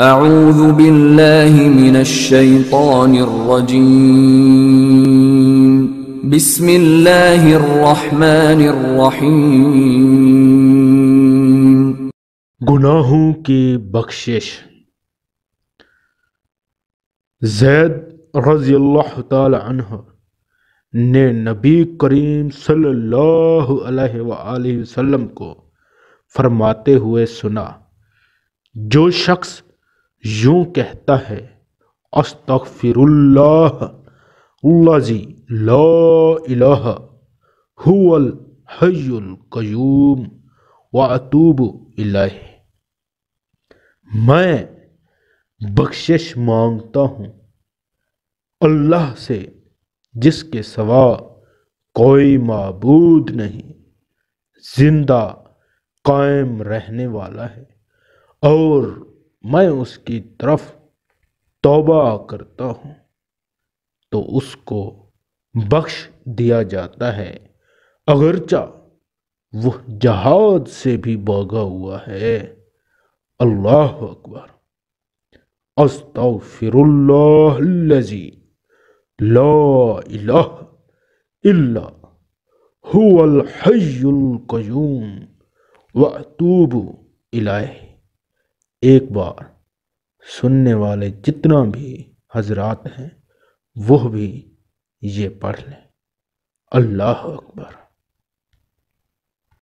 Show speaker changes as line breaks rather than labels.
اعوذ باللہ من الشیطان الرجیم بسم اللہ الرحمن الرحیم۔
گناہوں کی بخشش۔ زید رضی اللہ تعالی عنہ نے نبی کریم صلی اللہ علیہ وآلہ وسلم کو فرماتے ہوئے سنا، جو شخص یوں کہتا ہے استغفر اللہ الذی لا الہ هو الحی القیوم واتوب الیہ، میں بخشش مانگتا ہوں اللہ سے جس کے سوا کوئی معبود نہیں، زندہ قائم رہنے والا ہے، اور میں اس کی طرف توبہ کرتا ہوں تو اس کو بخش دیا جاتا ہے، اگرچہ وہ جہاد سے بھی بھاگا ہوا ہے۔ اللہ اکبر۔ استغفر اللہ الذی لا الہ الا هو الحی القیوم واتوب الیہ۔ ایک بار سننے والے جتنا بھی حضرات ہیں وہ بھی یہ پڑھ لیں۔ اللہ اکبر۔